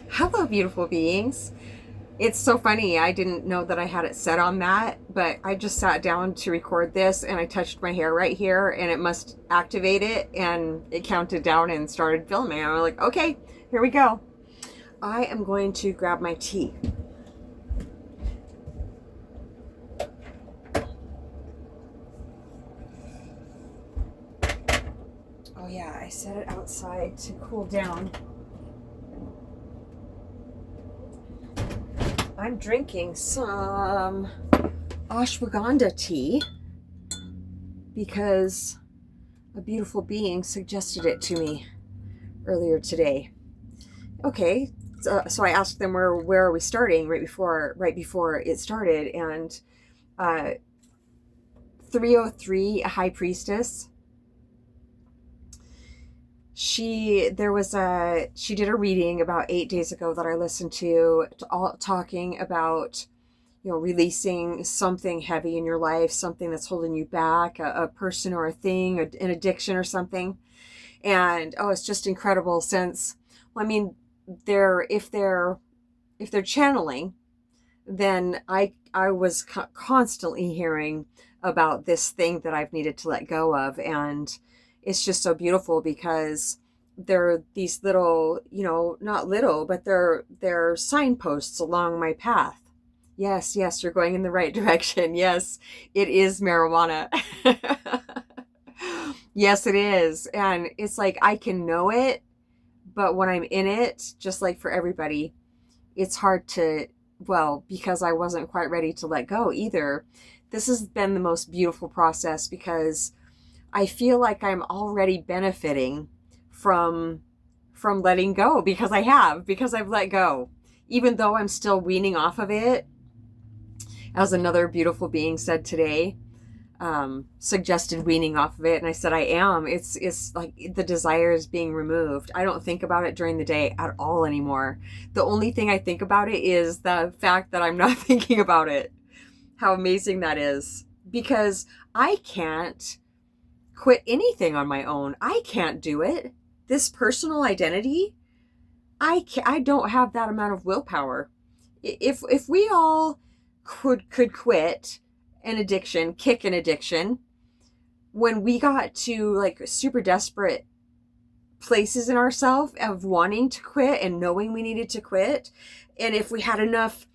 Hello, beautiful beings. It's so funny. I didn't know that I had it set on that, but I just sat down to record this and I touched my hair right here and it must activate it and it counted down and started filming. I'm like, okay, here we go. I am going to grab my tea. Oh, yeah, I set it outside to cool down. I'm drinking some ashwagandha tea because a beautiful being suggested it to me earlier today. Okay, so I asked them where are we starting right before it started, and 303, a high priestess. She did a reading about 8 days ago that I listened to, all talking about releasing something heavy in your life, something that's holding you back, a person or a thing, an addiction or something. And it's just incredible since, well, I mean, if they're channeling, then I was constantly hearing about this thing that I've needed to let go of, and it's just so beautiful because they're these little, not little, but they're signposts along my path. Yes, yes, you're going in the right direction. Yes, it is marijuana. Yes, it is. And it's like I can know it, but when I'm in it, just like for everybody, it's hard to, well, because I wasn't quite ready to let go either. This has been the most beautiful process because I feel like I'm already benefiting from letting go because I've let go. Even though I'm still weaning off of it, as another beautiful being said today, suggested weaning off of it, and I said I am. It's like the desire is being removed. I don't think about it during the day at all anymore. The only thing I think about it is the fact that I'm not thinking about it. How amazing that is, because I can't quit anything on my own. I can't do it. This personal identity, I don't have that amount of willpower. If we all could quit an addiction, kick an addiction, when we got to like super desperate places in ourselves of wanting to quit and knowing we needed to quit, and if we had enough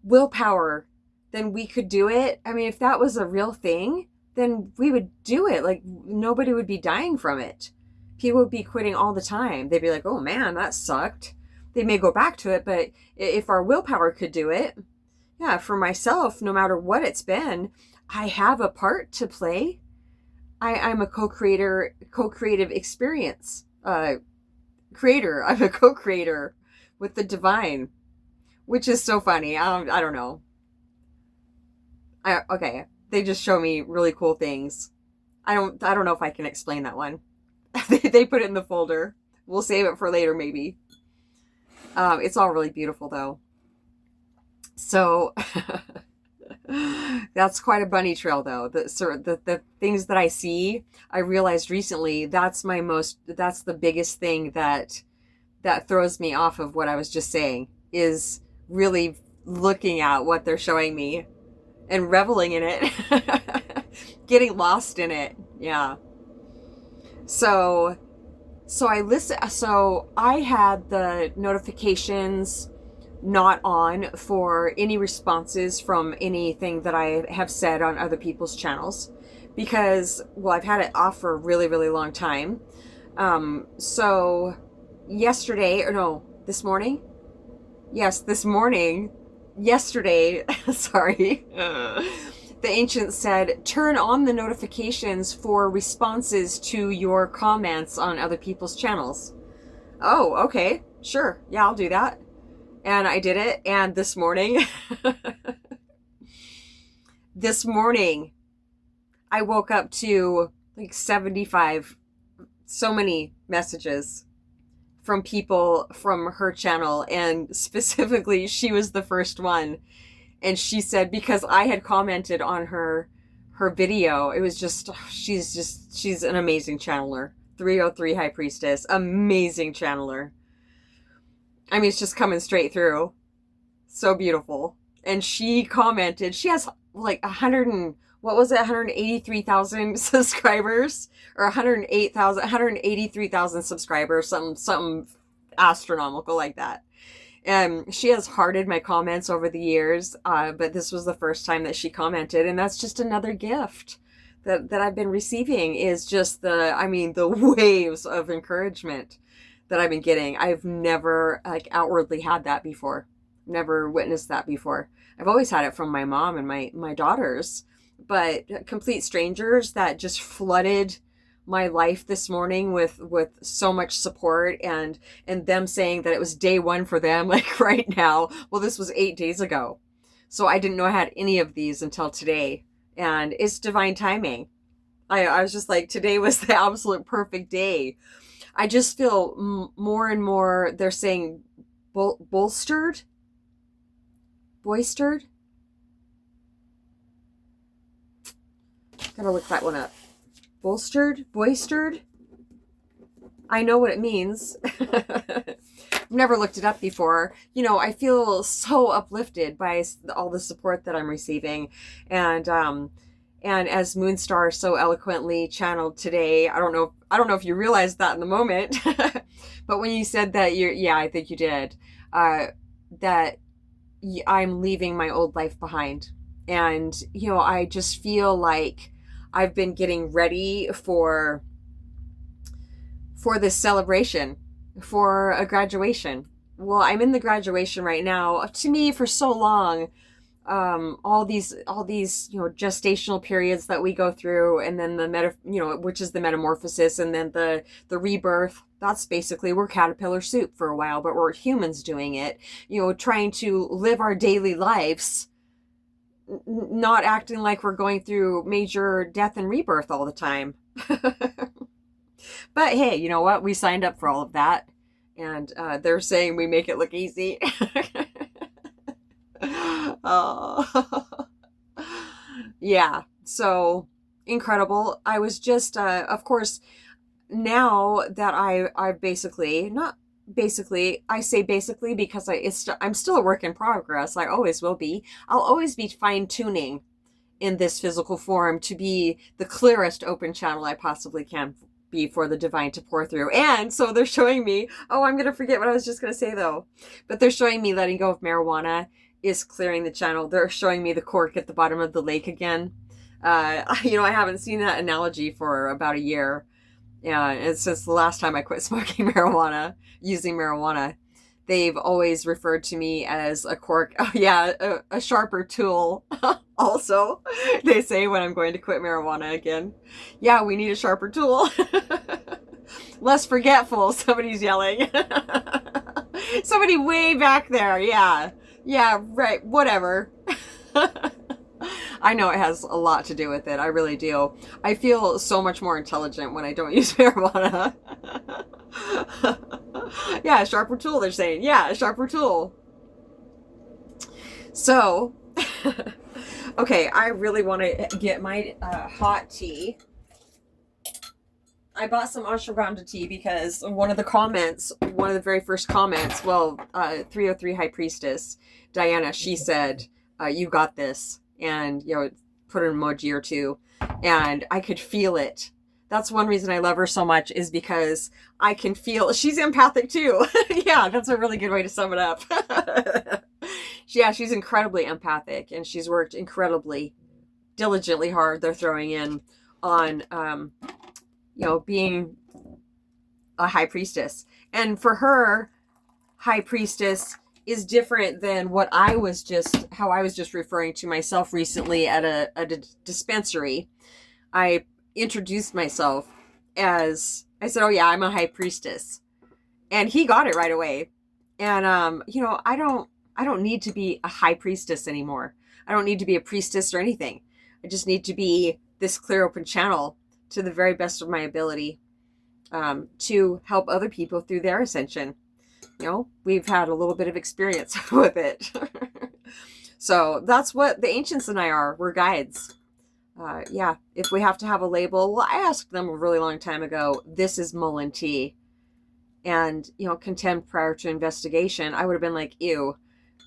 willpower, then we could do it. I mean, if that was a real thing, then we would do it. Like nobody would be dying from it. People would be quitting all the time. They'd be like, oh man, that sucked. They may go back to it, but if our willpower could do it, yeah, for myself, no matter what it's been, I have a part to play. I'm a co-creative experience creator. I'm a co-creator with the divine, which is so funny. I don't know. Okay, they just show me really cool things. I don't know if I can explain that one. They put it in the folder. We'll save it for later, maybe. It's all really beautiful though. So that's quite a bunny trail though. The things that I see, I realized recently that's the biggest thing that throws me off of what I was just saying, is really looking at what they're showing me and reveling in it. Getting lost in it. Yeah. So I had the notifications not on for any responses from anything that I have said on other people's channels because, well, I've had it off for a really, really long time. So yesterday, or no, this morning? Yes, this morning, yesterday, sorry, the ancient said, turn on the notifications for responses to your comments on other people's channels. Oh, okay, sure, yeah, I'll do that. And I did it, and this morning, this morning, I woke up to like 75, so many messages from people from her channel, and specifically, she was the first one. And she said, because I had commented on her video, it was just she's an amazing channeler. 303 High Priestess, amazing channeler. I mean, it's just coming straight through. So beautiful. And she commented, she has like 100 and, what was it, 183,000 subscribers, or 108,000, 183,000 subscribers, something astronomical like that. And she has hearted my comments over the years, but this was the first time that she commented, and that's just another gift that I've been receiving, is just the waves of encouragement that I've been getting. I've never like outwardly had that before. Never witnessed that before. I've always had it from my mom and my daughters, but complete strangers that just flooded my life this morning with so much support, and them saying that it was day one for them, like right now. Well, this was 8 days ago. So I didn't know I had any of these until today. And it's divine timing. I was just like, today was the absolute perfect day. I just feel more and more, they're saying boistered. Gotta look that one up. Boistered. I know what it means. I've never looked it up before. You know, I feel so uplifted by all the support that I'm receiving. And as Moonstar so eloquently channeled today, I don't know if you realized that in the moment, but when you said that, I think you did, that I'm leaving my old life behind. And, you know, I just feel like I've been getting ready for this celebration, for a graduation. Well, I'm in the graduation right now. To me, for so long, all these, you know, gestational periods that we go through, and then which is the metamorphosis, and then the rebirth. That's basically, we're caterpillar soup for a while, but we're humans doing it, you know, trying to live our daily lives, not acting like we're going through major death and rebirth all the time. But hey, you know what? We signed up for all of that. And they're saying we make it look easy. Oh. Yeah, so incredible. I was just, of course, now that I basically, not basically, I say basically because I'm still a work in progress. I always will be. I'll always be fine tuning in this physical form to be the clearest open channel I possibly can be for the divine to pour through. And so they're showing me, oh, I'm going to forget what I was just going to say though, but they're showing me letting go of marijuana is clearing the channel. They're showing me the cork at the bottom of the lake again. You know, I haven't seen that analogy for about a year. Yeah, and since the last time I quit smoking using marijuana, they've always referred to me as a cork. Oh yeah, a sharper tool. Also, they say when I'm going to quit marijuana again. Yeah, we need a sharper tool. Less forgetful, somebody's yelling. Somebody way back there, yeah. Yeah, right, whatever. I know it has a lot to do with it. I really do. I feel so much more intelligent when I don't use marijuana. Yeah, a sharper tool, they're saying. Yeah, a sharper tool. So, okay, I really want to get my hot tea. I bought some ashwagandha tea because one of the very first comments, 303 High Priestess, Diana, she said, you got this. And, you know, put an emoji or two. And I could feel it. That's one reason I love her so much, is because I can feel, she's empathic too. Yeah, that's a really good way to sum it up. Yeah, she's incredibly empathic, and she's worked incredibly diligently hard. They're throwing in on, you know, being a high priestess. And for her, high priestess is different than how I was just referring to myself recently at a dispensary. I introduced myself as, I said, oh yeah, I'm a high priestess. And he got it right away. And, you know, I don't need to be a high priestess anymore. I don't need to be a priestess or anything. I just need to be this clear open channel to the very best of my ability, to help other people through their ascension. You know, we've had a little bit of experience with it. So that's what the ancients and I are. We're guides. Yeah, if we have to have a label, well, I asked them a really long time ago, this is Mullen tea. and, contempt prior to investigation, I would have been like, ew.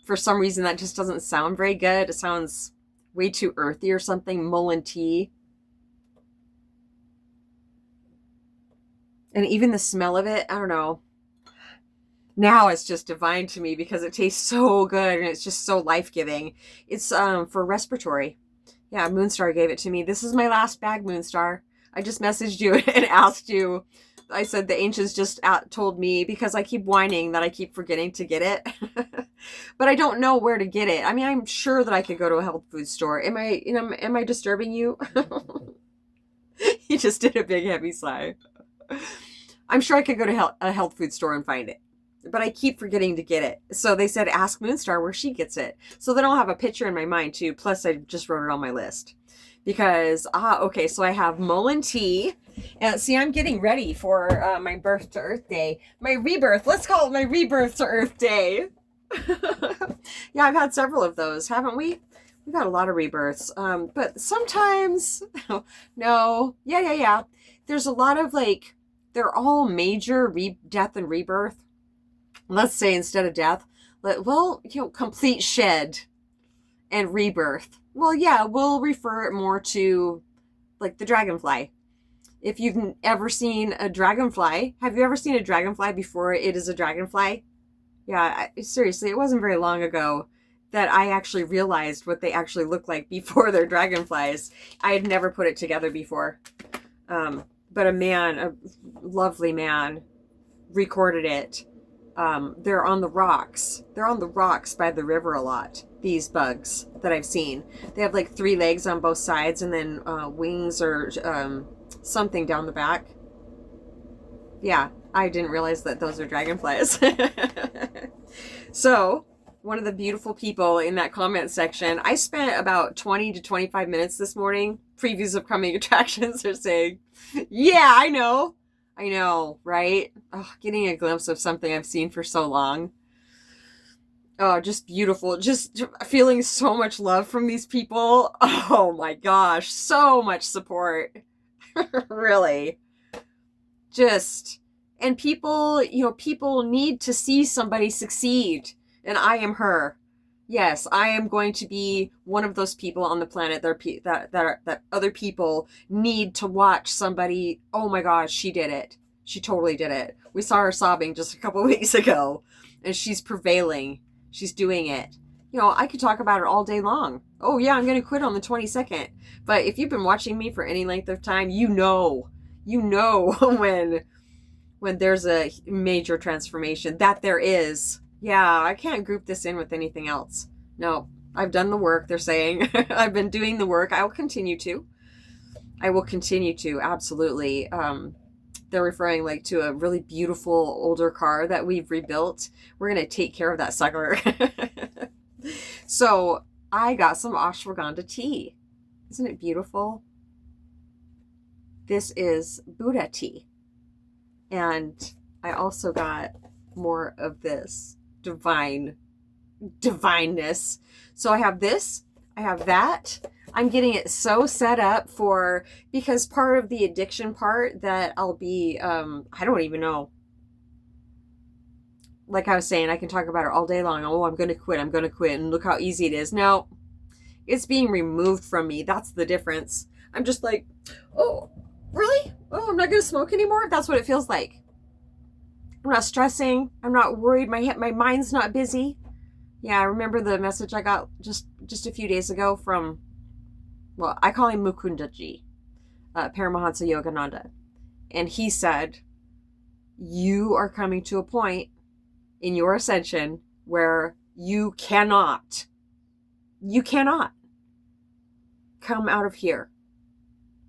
For some reason, that just doesn't sound very good. It sounds way too earthy or something. Mullen tea. And even the smell of it, I don't know. Now it's just divine to me because it tastes so good and it's just so life-giving. It's for respiratory. Yeah, Moonstar gave it to me. This is my last bag, Moonstar. I just messaged you and asked you. I said the ancients just told me, because I keep whining that I keep forgetting to get it. But I don't know where to get it. I mean, I'm sure that I could go to a health food store. Am I disturbing you? He just did a big heavy sigh. I'm sure I could go to a health food store and find it, but I keep forgetting to get it. So they said, ask Moonstar where she gets it. So then I'll have a picture in my mind too. Plus I just wrote it on my list because, okay. So I have Mullen tea, and see, I'm getting ready for my birth to Earth Day, my rebirth. Let's call it my rebirth to Earth Day. Yeah, I've had several of those, haven't we? We've had a lot of rebirths. But sometimes, no, yeah. There's a lot of they're all major death and rebirth. Let's say instead of death, complete shed and rebirth. Well, yeah, we'll refer it more to the dragonfly. If you've ever seen a dragonfly, have you ever seen a dragonfly before it is a dragonfly? Yeah, seriously, it wasn't very long ago that I actually realized what they actually look like before they're dragonflies. I had never put it together before. But a lovely man, recorded it. They're on the rocks. They're on the rocks by the river a lot, these bugs that I've seen. They have 3 legs on both sides and then wings or something down the back. Yeah, I didn't realize that those are dragonflies. So, one of the beautiful people in that comment section, I spent about 20 to 25 minutes this morning. Previews of coming attractions are saying, yeah, I know, right? Oh, getting a glimpse of something I've seen for so long. Oh, just beautiful. Just feeling so much love from these people. Oh my gosh, so much support. Really. And people, people need to see somebody succeed. And I am her. Yes, I am going to be one of those people on the planet that other people need to watch somebody. Oh my gosh, she did it. She totally did it. We saw her sobbing just a couple weeks ago, and she's prevailing. She's doing it. I could talk about it all day long. Oh yeah, I'm going to quit on the 22nd. But if you've been watching me for any length of time, you know when there's a major transformation, that there is. Yeah, I can't group this in with anything else. No, I've done the work, they're saying. I've been doing the work. I will continue to, absolutely. They're referring to a really beautiful older car that we've rebuilt. We're going to take care of that sucker. So I got some ashwagandha tea. Isn't it beautiful? This is Buddha tea. And I also got more of this divineness. So I have this, I have that. I'm getting it so set up because part of the addiction part that I'll be, I don't even know. Like I was saying, I can talk about it all day long. Oh, I'm going to quit. And look how easy it is. No, it's being removed from me. That's the difference. I'm just like, oh, really? Oh, I'm not going to smoke anymore? That's what it feels like. I'm not stressing. I'm not worried. My mind's not busy. Yeah, I remember the message I got just a few days ago from, well, I call him Mukundaji, Paramahansa Yogananda. And he said, you are coming to a point in your ascension where you cannot come out of here.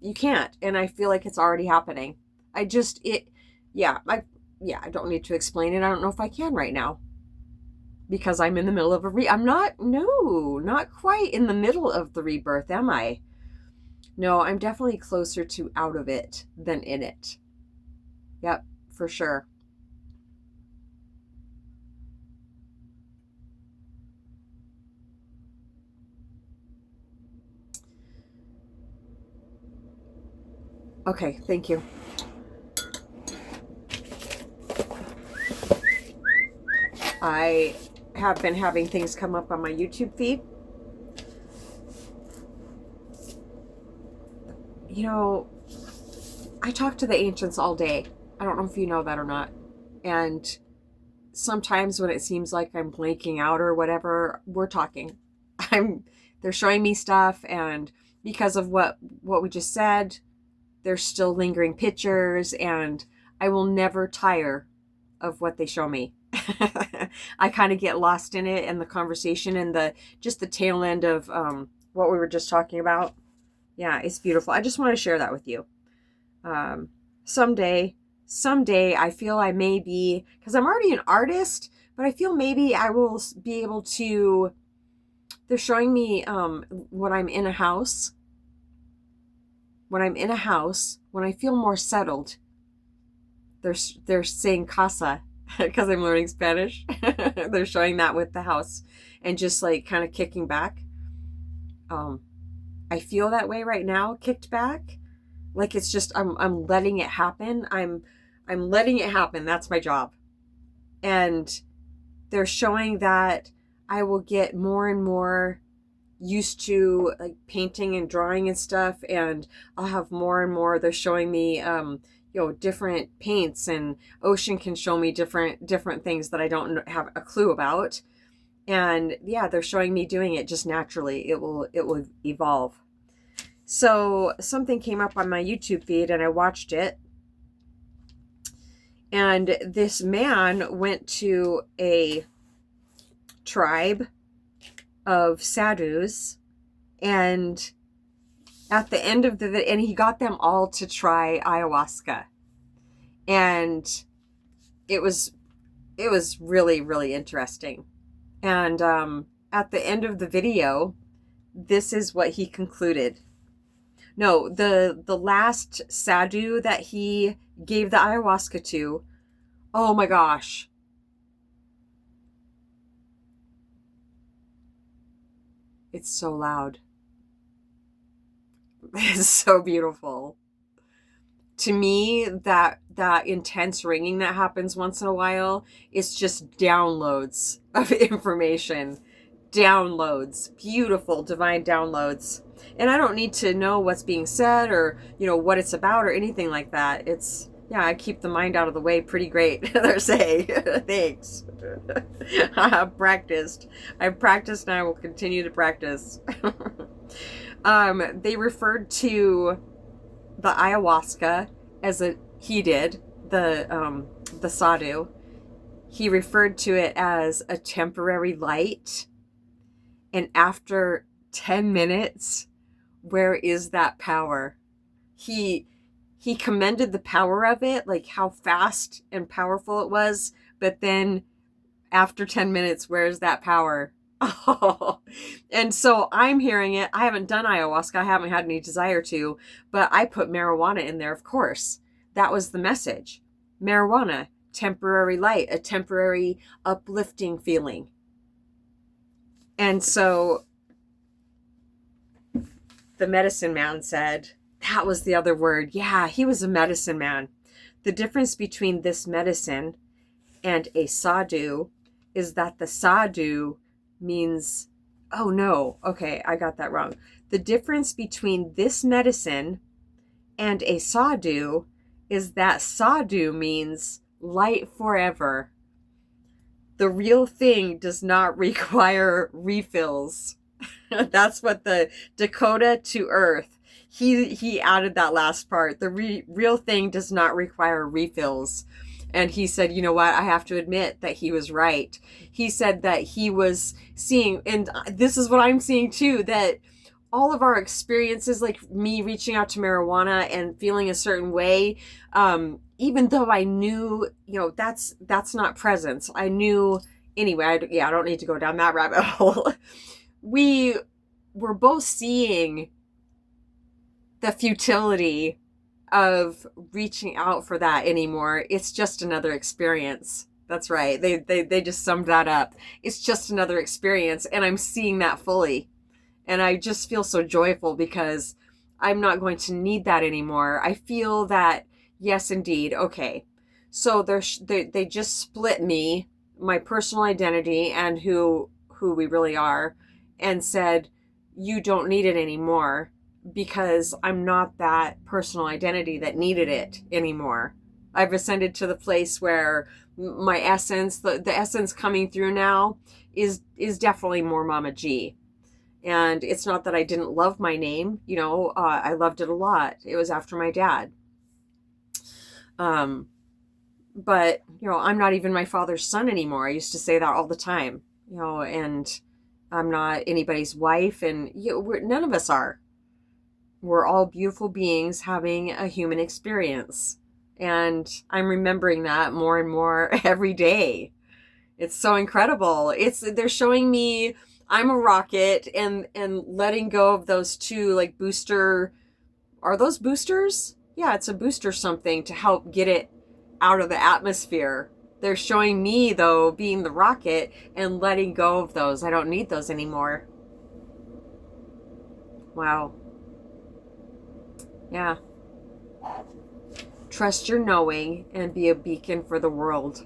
You can't. And I feel like it's already happening. I don't need to explain it. I don't know if I can right now. Because I'm in the middle of not quite in the middle of the rebirth, am I? No, I'm definitely closer to out of it than in it. Yep, for sure. Okay, thank you. I have been having things come up on my YouTube feed. You know, I talk to the ancients all day. I don't know if you know that or not. And sometimes when it seems like I'm blanking out or whatever, we're talking. They're showing me stuff, and because of what we just said, there's still lingering pictures, and I will never tire of what they show me. I kind of get lost in it and the conversation and the tail end of what we were just talking about. Yeah, it's beautiful. I just want to share that with you. Someday I feel I may be, because I'm already an artist, but I feel maybe I will be able to, they're showing me when I'm in a house, when I feel more settled, they're saying casa, because I'm learning Spanish. They're showing that with the house and just like kind of kicking back. I feel that way right now, kicked back. Like it's just, I'm letting it happen. I'm letting it happen. That's my job. And they're showing that I will get more and more used to like painting and drawing and stuff. And I'll have more and more, they're showing me, different paints, and Ocean can show me different things that I don't have a clue about. And yeah, they're showing me doing it just naturally. It will evolve. So something came up on my YouTube feed and I watched it. And this man went to a tribe of sadhus, and at the end of and he got them all to try ayahuasca. And it was really, really interesting. And at the end of the video, this is what he concluded. No, the last sadhu that he gave the ayahuasca to, oh my gosh. It's so loud. It's so beautiful. To me, that intense ringing that happens once in a while, it's just downloads of information. Downloads. Beautiful, divine downloads. And I don't need to know what's being said or, what it's about or anything like that. I keep the mind out of the way pretty great, they're saying. Thanks. I've practiced and I will continue to practice. They referred to the ayahuasca as the sadhu. He referred to it as a temporary light. And after 10 minutes, where is that power? He commended the power of it, like how fast and powerful it was. But then after 10 minutes, where's that power? Oh. And so I'm hearing it. I haven't done ayahuasca. I haven't had any desire to, but I put marijuana in there, of course. That was the message. Marijuana, temporary light, a temporary uplifting feeling. And so the medicine man said, that was the other word. Yeah, he was a medicine man. The difference between this medicine and a sadhu is that the sadhu means, oh no, okay, I got that wrong. The difference between this medicine and a sadhu is that sadhu means light forever. The real thing does not require refills. That's what the Dakota to Earth, he added that last part. The real thing does not require refills. And he said, you know what? I have to admit that he was right. He said that he was seeing, and this is what I'm seeing too, that all of our experiences, like me reaching out to marijuana and feeling a certain way, even though I knew, that's not presence. I knew anyway. I don't need to go down that rabbit hole. We were both seeing the futility of reaching out for that anymore. It's just another experience. That's right. They just summed that up. It's just another experience, and I'm seeing that fully. And I just feel so joyful because I'm not going to need that anymore. I feel that, yes, indeed. Okay. So they just split me. my personal identity and who we really are, and said, you don't need it anymore, because I'm not that personal identity that needed it anymore. I've ascended to the place where my essence, the essence coming through now is definitely more Mama G. And it's not that I didn't love my name, I loved it a lot. It was after my dad. But, I'm not even my father's son anymore. I used to say that all the time, and I'm not anybody's wife, and none of us are. We're all beautiful beings having a human experience. And I'm remembering that more and more every day. It's so incredible. They're showing me I'm a rocket, and letting go of those two like booster. Are those boosters? Yeah, it's a booster something to help get it out of the atmosphere. They're showing me, though, being the rocket and letting go of those. I don't need those anymore. Wow. Yeah. Trust your knowing and be a beacon for the world.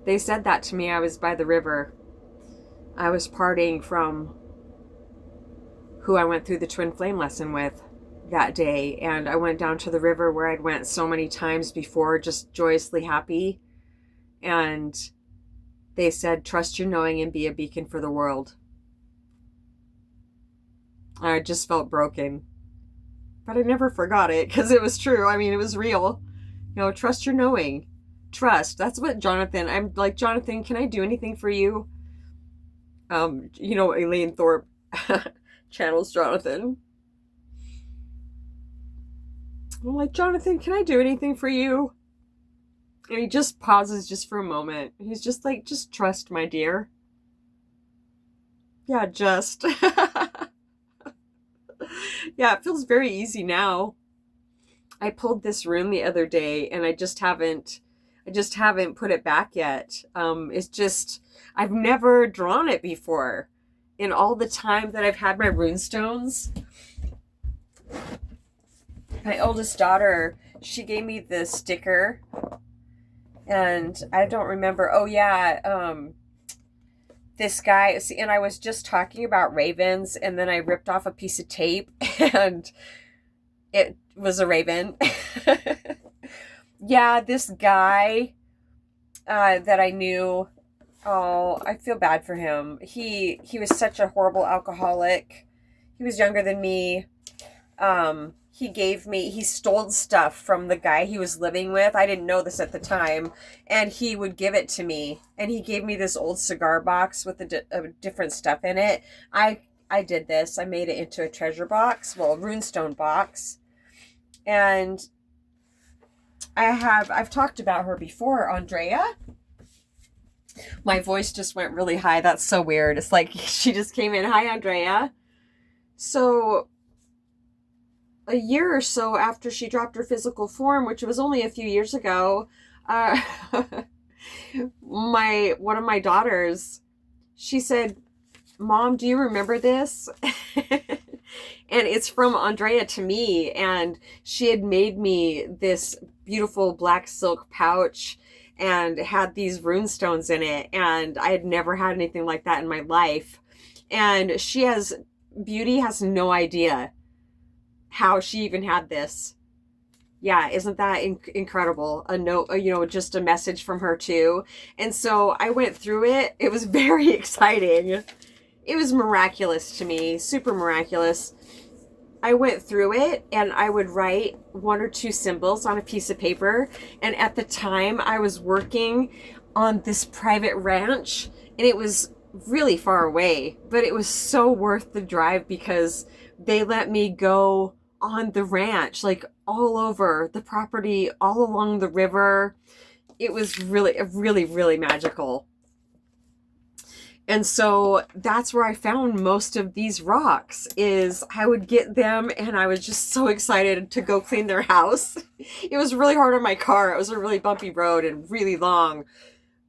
They said that to me. I was by the river. I was parting from who I went through the twin flame lesson with that day, and I went down to the river where I'd went so many times before, just joyously happy, and they said, trust your knowing and be a beacon for the world. I just felt broken, but I never forgot it, because it was true. I mean, it was real. Trust your knowing. Trust. That's what I'm like, Jonathan, can I do anything for you? Elaine Thorpe channels Jonathan. I'm like, Jonathan, can I do anything for you? And he just pauses just for a moment. He's just like, just trust, my dear. Yeah, just. Yeah, it feels very easy now. I pulled this rune the other day, and I just haven't put it back yet. It's just, I've never drawn it before. In all the time that I've had my runestones, my oldest daughter, she gave me this sticker, and I don't remember. Oh yeah, this guy, see, and I was just talking about ravens, and then I ripped off a piece of tape, and it was a raven. Yeah, this guy that I knew, oh, I feel bad for him. He was such a horrible alcoholic. He was younger than me. He stole stuff from the guy he was living with. I didn't know this at the time. And he would give it to me. And he gave me this old cigar box with different stuff in it. I did this. I made it into a treasure box. Well, a runestone box. And I've talked about her before, Andrea. My voice just went really high. That's so weird. It's like she just came in. Hi, Andrea. So a year or so after she dropped her physical form, which was only a few years ago, one of my daughters, she said, Mom, do you remember this? And it's from Andrea to me, and she had made me this beautiful black silk pouch and had these runestones in it, and I had never had anything like that in my life. And Beauty has no idea how she even had this. Yeah, isn't that incredible? A note, just a message from her too. And so I went through it. It was very exciting. It was miraculous to me, super miraculous. I went through it, and I would write one or two symbols on a piece of paper. And at the time, I was working on this private ranch, and it was really far away, but it was so worth the drive because they let me go on the ranch, like all over the property, all along the river. It was really, really, really magical. And so that's where I found most of these rocks. Is I would get them, and I was just so excited to go clean their house. It was really hard on my car. It was a really bumpy road and really long,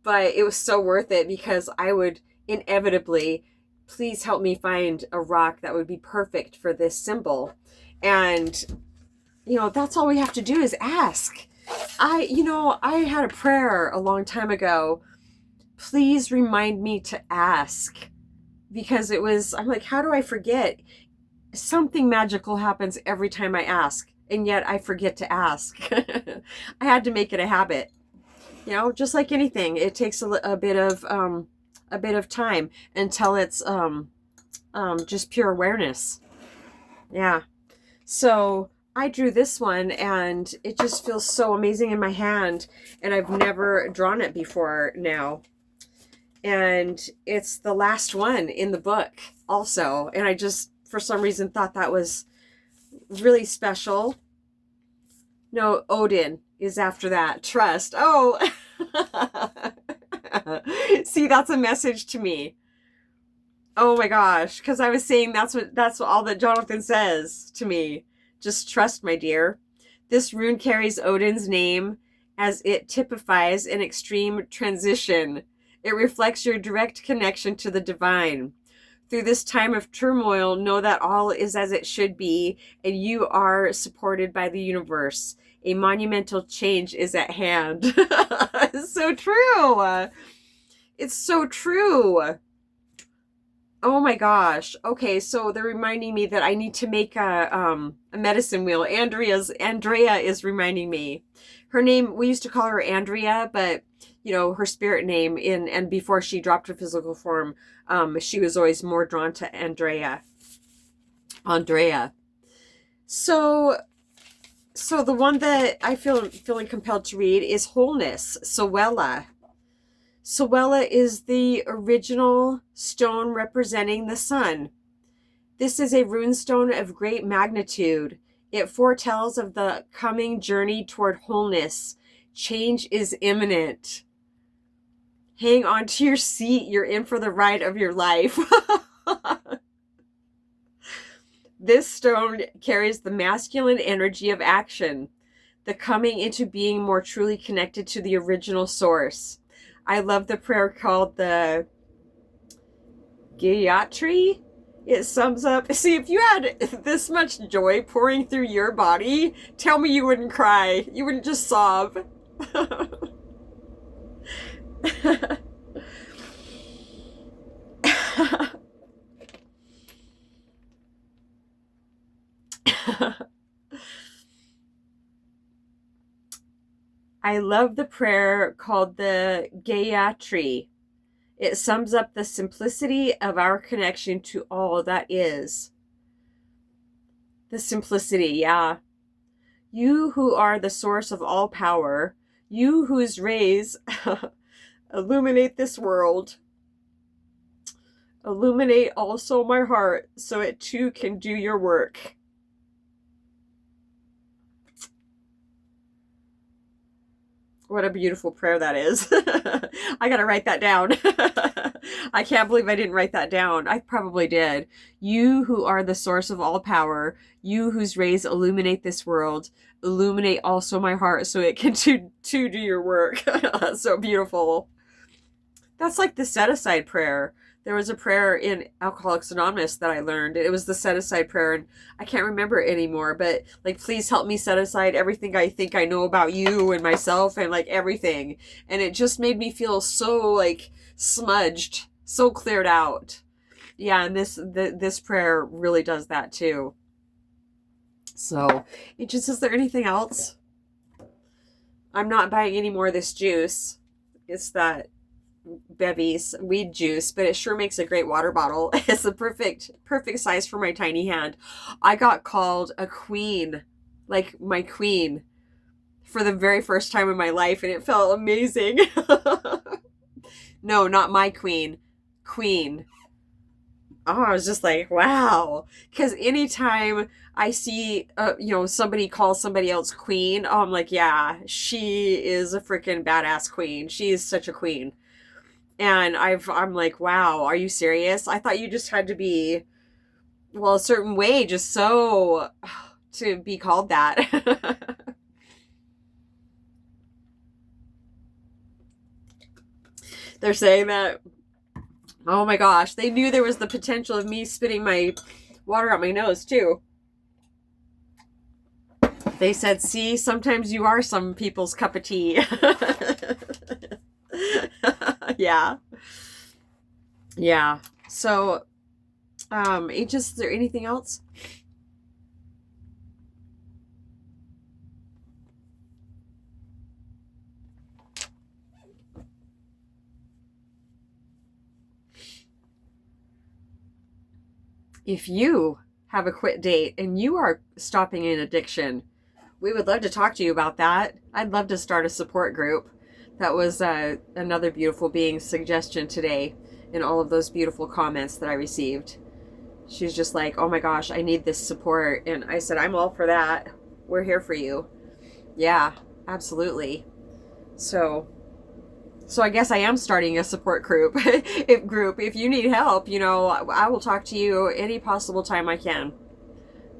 but it was so worth it because I would inevitably, please help me find a rock that would be perfect for this symbol. And, that's all we have to do is ask. I had a prayer a long time ago. please remind me to ask, because I'm like, how do I forget? Something magical happens every time I ask, and yet I forget to ask. I had to make it a habit. Just like anything, it takes a bit of time until it's just pure awareness. Yeah. So I drew this one, and it just feels so amazing in my hand, and I've never drawn it before now. And it's the last one in the book also, and I just for some reason thought that was really special. No, Odin is after that. Trust. Oh. See, that's a message to me. Oh my gosh, because I was saying that's what all that Jonathan says to me. Just trust, my dear. This rune carries Odin's name as it typifies an extreme transition. It reflects your direct connection to the divine. Through this time of turmoil, know that all is as it should be, and you are supported by the universe. A monumental change is at hand. It's so true. It's so true. Oh my gosh. Okay, so they're reminding me that I need to make a medicine wheel. Andrea is reminding me. Her name, we used to call her Andrea, but her spirit name and before she dropped her physical form, she was always more drawn to Andrea. So the one that I feeling compelled to read is Wholeness, Sewella. Sewella is the original stone representing the sun. This is a runestone of great magnitude. It foretells of the coming journey toward wholeness. Change is imminent. Hang on to your seat. You're in for the ride of your life. This stone carries the masculine energy of action, the coming into being more truly connected to the original source. I love the prayer called the Gayatri. It sums up. See, if you had this much joy pouring through your body, tell me you wouldn't cry. You wouldn't just sob. I love the prayer called the Gayatri. It sums up the simplicity of our connection to all that is. The simplicity, yeah. You who are the source of all power, you whose rays illuminate this world, illuminate also my heart so it too can do your work. What a beautiful prayer that is. I gotta write that down. I can't believe I didn't write that down. I probably did. You who are the source of all power, you whose rays illuminate this world, illuminate also my heart so it can do your work. So beautiful. That's like the set-aside prayer. There was a prayer in Alcoholics Anonymous that I learned. It was the set-aside prayer, and I can't remember it anymore, but like, please help me set aside everything I think I know about you and myself and like everything. And it just made me feel so like smudged, so cleared out. Yeah, and this prayer really does that too. So, is there anything else? I'm not buying any more of this juice. It's that Bevy's weed juice, but it sure makes a great water bottle. It's the perfect size for my tiny hand. I got called a queen, like my queen, for the very first time in my life, and it felt amazing. No, not my queen. Oh, I was just like, wow. Because anytime I see, somebody call somebody else queen, oh, I'm like, yeah, she is a freaking badass queen. She is such a queen. And I'm like, wow, are you serious? I thought you just had to be, well, a certain way, just so to be called that. They're saying that, oh my gosh, they knew there was the potential of me spitting my water out my nose too. They said, see, sometimes you are some people's cup of tea. Yeah. Yeah. So, Aegis, is there anything else? If you have a quit date and you are stopping an addiction, we would love to talk to you about that. I'd love to start a support group. That was another beautiful being's suggestion today in all of those beautiful comments that I received. She's just like, oh my gosh, I need this support. And I said, I'm all for that. We're here for you. Yeah, absolutely. So I guess I am starting a support group. If you need help, I will talk to you any possible time I can.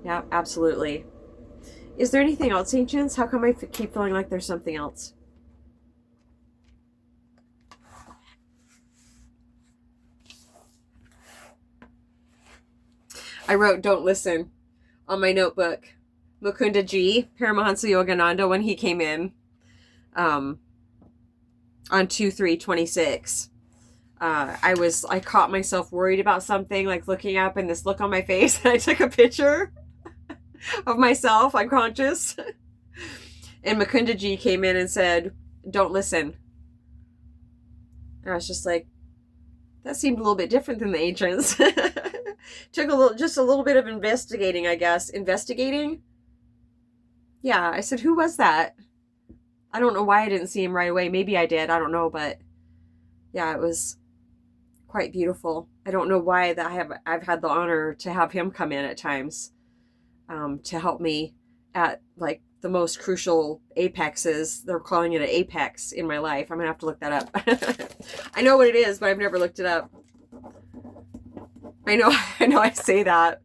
Yeah, absolutely. Is there anything else, Ancients? How come I keep feeling like there's something else? I wrote "Don't listen" on my notebook. Mukunda Ji, Paramahansa Yogananda, when he came in on 2/3/26, I caught myself worried about something, like looking up and this look on my face, and I took a picture of myself unconscious. And Mukunda Ji came in and said, "Don't listen." And I was just like, that seemed a little bit different than the ancients. Took just a little bit of investigating, I guess. Investigating? Yeah, I said, who was that? I don't know why I didn't see him right away. Maybe I did. I don't know, but yeah, it was quite beautiful. I don't know why I've had the honor to have him come in at times to help me at like the most crucial apexes. They're calling it an apex in my life. I'm gonna have to look that up. I know what it is, but I've never looked it up. I know I say that,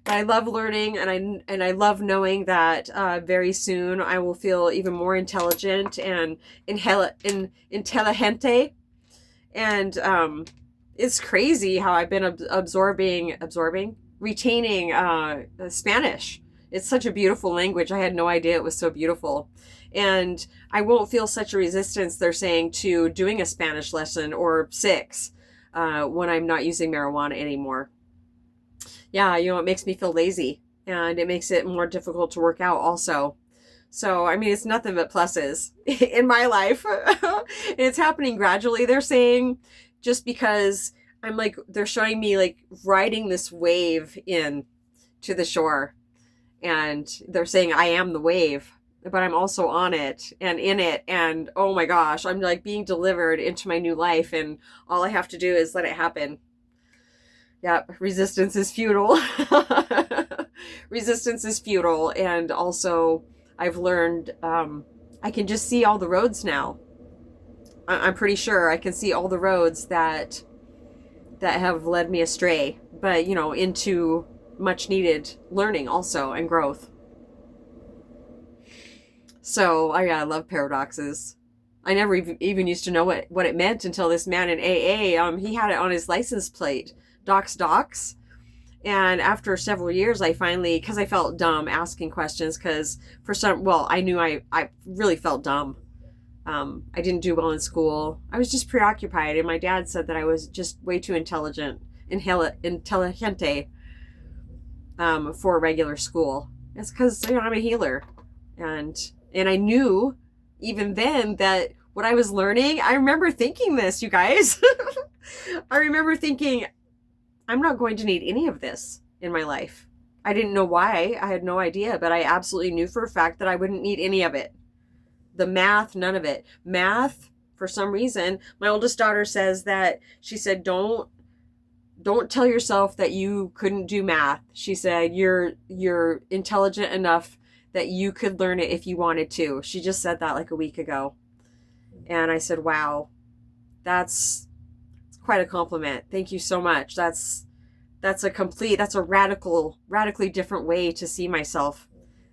but I love learning, and I love knowing that very soon I will feel even more intelligent and intelligente. And it's crazy how I've been retaining Spanish. It's such a beautiful language. I had no idea it was so beautiful. And I won't feel such a resistance, they're saying, to doing a Spanish lesson or 6 when I'm not using marijuana anymore. Yeah, it makes me feel lazy, and it makes it more difficult to work out also. So, I mean, it's nothing but pluses in my life. It's happening gradually, they're saying, just because they're showing me like riding this wave in to the shore. And they're saying I am the wave, but I'm also on it and in it. And oh my gosh, I'm like being delivered into my new life, and all I have to do is let it happen. Yep, resistance is futile. Resistance is futile. And also, I've learned I can just see all the roads now. I'm pretty sure I can see all the roads that have led me astray, but into much needed learning also, and growth. So I love paradoxes. I never even used to know what it meant until this man in AA, he had it on his license plate, docs. And after several years, I finally, because I felt dumb asking questions, because I knew I really felt dumb. I didn't do well in school. I was just preoccupied, and my dad said that I was just way too intelligente for regular school. It's because I'm a healer, and I knew even then that what I was learning. I remember thinking this, you guys. I remember thinking, I'm not going to need any of this in my life. I didn't know why. I had no idea, but I absolutely knew for a fact that I wouldn't need any of it. The math, none of it. Math, for some reason, my oldest daughter says that, she said, don't tell yourself that you couldn't do math. She said, you're intelligent enough that you could learn it if you wanted to. She just said that like a week ago. And I said, wow, that's quite a compliment. Thank you so much. That's a radically different way to see myself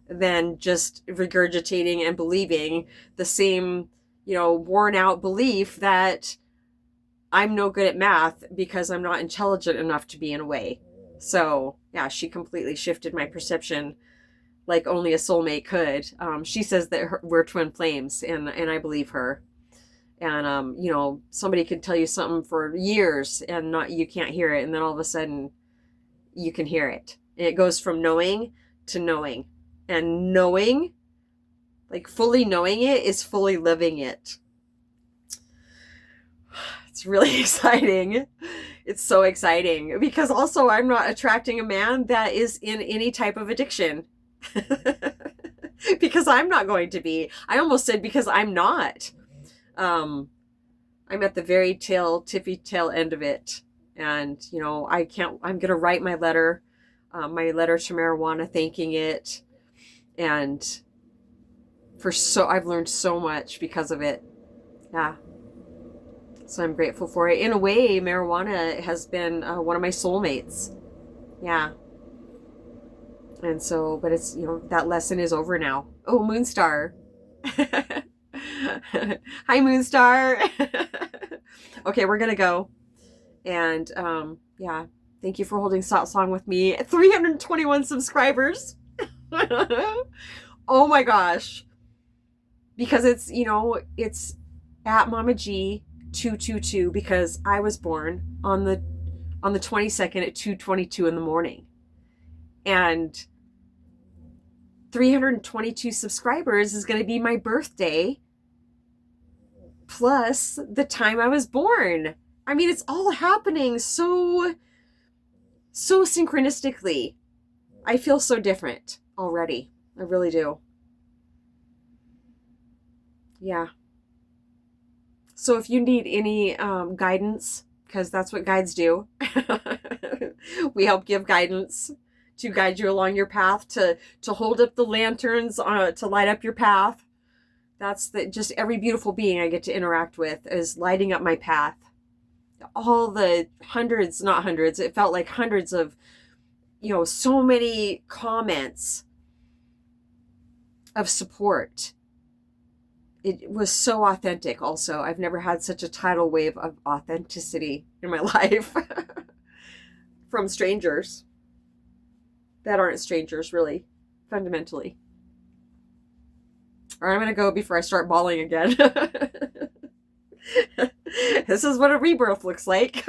than just regurgitating and believing the same, worn out belief that I'm no good at math because I'm not intelligent enough to be in a way. So yeah, she completely shifted my perception like only a soulmate could. She says that we're twin flames, and I believe her. And somebody could tell you something for years and not you can't hear it, and then all of a sudden you can hear it. And it goes from knowing to knowing. And knowing, like fully knowing it, is fully living it. It's really exciting. It's so exciting because also I'm not attracting a man that is in any type of addiction. Because I'm not going to be. I almost said because I'm not. I'm at the very tippy tail end of it. And, I'm going to write my letter to marijuana, thanking it. And I've learned so much because of it. Yeah. So I'm grateful for it. In a way, marijuana has been one of my soulmates. Yeah. And so, but it's, that lesson is over now. Oh, Moonstar. Hi, Moonstar. Okay, we're going to go. And yeah, thank you for holding Salt Song with me. 321 subscribers. Oh my gosh. Because it's, it's at Mama G 222 because I was born on the 22nd at 2:22 in the morning. And 322 subscribers is going to be my birthday plus the time I was born. I mean, it's all happening so synchronistically. I feel so different already. I really do. Yeah. So if you need any guidance, because that's what guides do, we help give guidance to guide you along your path, to hold up the lanterns, to light up your path. That's just every beautiful being I get to interact with is lighting up my path. All the hundreds, not hundreds, it felt like hundreds of, so many comments of support. It was so authentic also. I've never had such a tidal wave of authenticity in my life from strangers that aren't strangers, really, fundamentally. All right, I'm going to go before I start bawling again. This is what a rebirth looks like.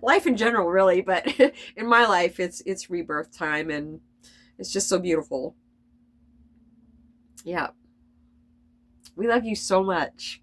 Life in general, really, but in my life, it's rebirth time, and it's just so beautiful. Yeah. We love you so much.